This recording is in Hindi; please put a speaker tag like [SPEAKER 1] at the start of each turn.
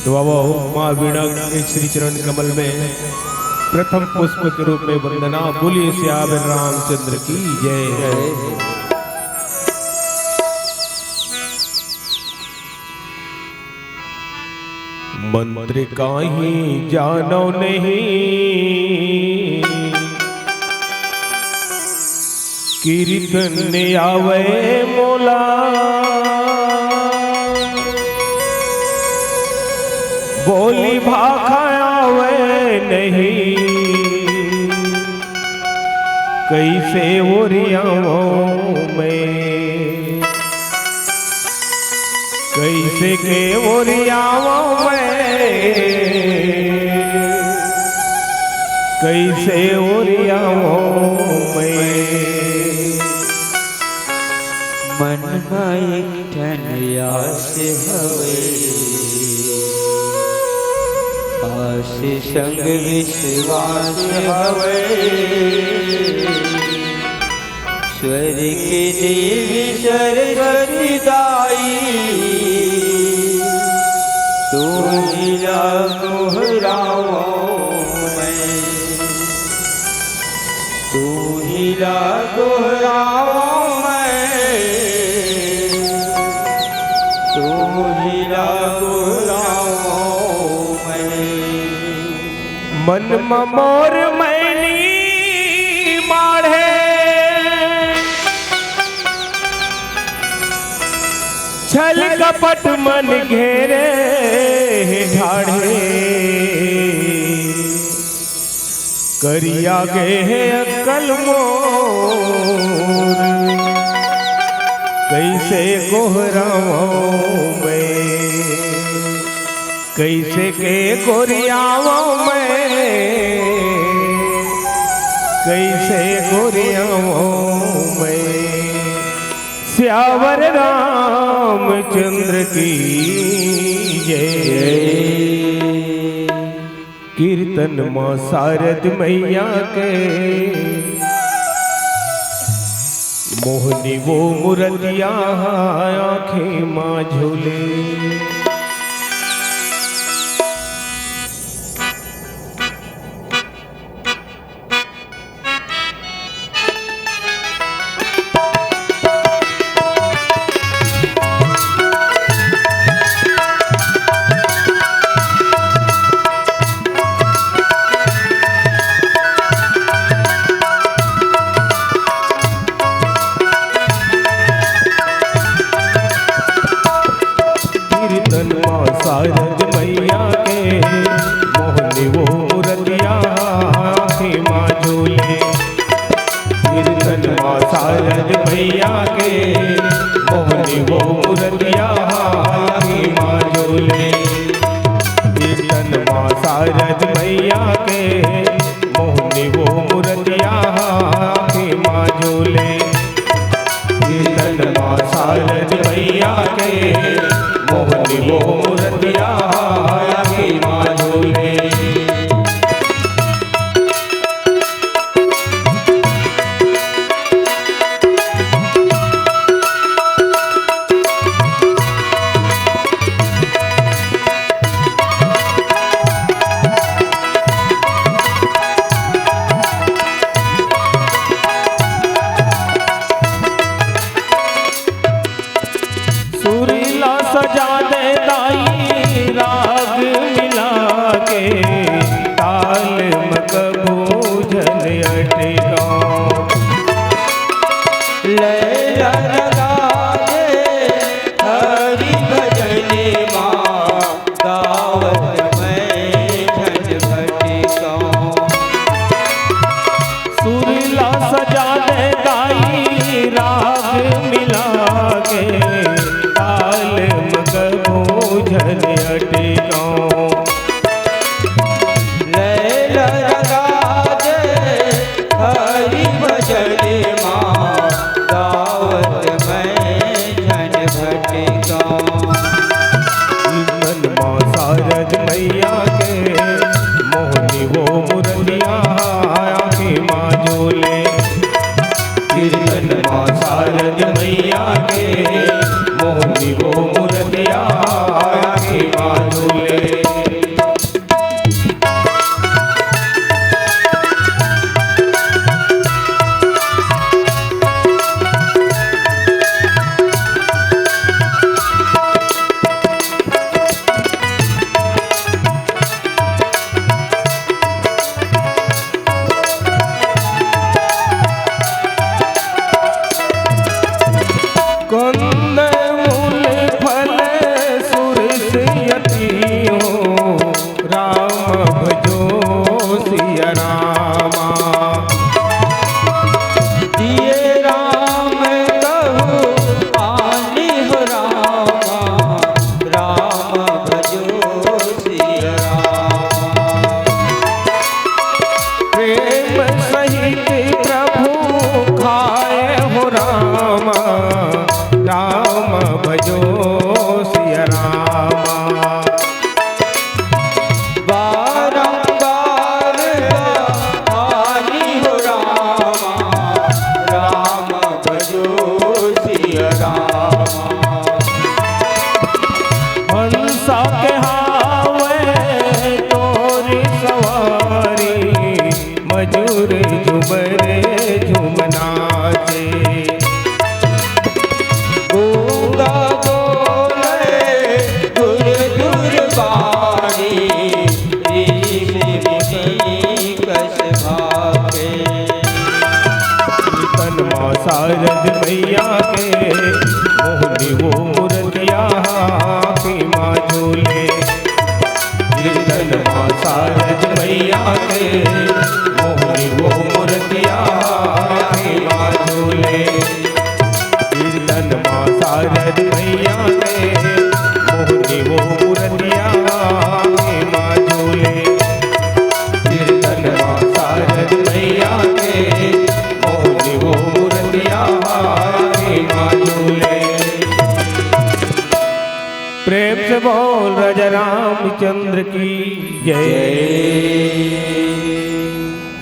[SPEAKER 1] तो अब माँ वीणा के श्री चरण कमल में प्रथम पुष्प के रूप में वंदना। बोलिए श्याम रामचंद्र की जय। मंत्र काहीं जानो नहीं, कीर्तन आवे मोला। बोली भाखा आवे नहीं, कैसे ओरियाओं में, कैसे के ओरियाओं में, कैसे ओरियाओं में।
[SPEAKER 2] मन में एक ठन आस हवे, आस संग विश्वास हवे। स्वर्ग देवी सरस्वती दाई, तू हीरा दोहराओ मैं, तू हीरा दोहराओ मैं, तू हीरा दोहराओ मैं।
[SPEAKER 1] मन मोर मैनी माढ़े, छल कपट मन घेरे ढाढ़े। करिया गे अक्कल मोर, कैसे कोहराओं में, कैसे के गोरियाओं में, कैसे गोरियाओं में। श्यावर रामचंद्र की जय। कीर्तन माँ शारद मैया के, मोहनी वो मुरतिया आँखें माँ झूले। शारद मैया के, मोहनी वो मुरतिया आँखें माँ झूले। कीर्तन माँ शारद मैया के, मोहनी वो मुरतिया आँखें माँ झूले। कीर्तन माँ शारद मैया के, मोहनी वो मुरतिया आँखें माँ झूले। कीर्तन माँ शारद मैया के, मोहनी वो मुरतिया आँखें माँ झूले। सुरीला सजा दे दाई राग मिला के, ताल मकबूझन अटका।
[SPEAKER 2] लैला लगा दे हरि भजन माँ, गावत मैं झट भटका।
[SPEAKER 1] सुरीला सजा दे दाई राग मिला के, भूझन अटकाऊं।
[SPEAKER 2] लैला लगा दे हरि भजन माँ, गावत मैं झन भटकाऊं।
[SPEAKER 1] कीर्तन माँ शारद मैया के, मोहनी वो मुरतिया आँखें माँ झूले। कीर्तन माँ शारद मैया के, मोहनी वो मुरतिया आँखें माँ झूले। मजूर झूमरे झूम नाचे।
[SPEAKER 2] गूंगा बोले दूर दूर बाणी, कस भागे।
[SPEAKER 1] तन माँ शारद मैया के मोहनी वो मूर्तिया की माँ झूले। तन माँ शारद मैया के मोहनी वो मूर्तिया की माँ झूले। कीर्तन माँ शारद मैया के मोहनी वो मूर्तिया की माँ झूले। कीर्तन माँ शारद मैया के मोहनी वो मूर्तिया की माँ झूले। प्रेम से बोल राजा रामचंद्र की जय।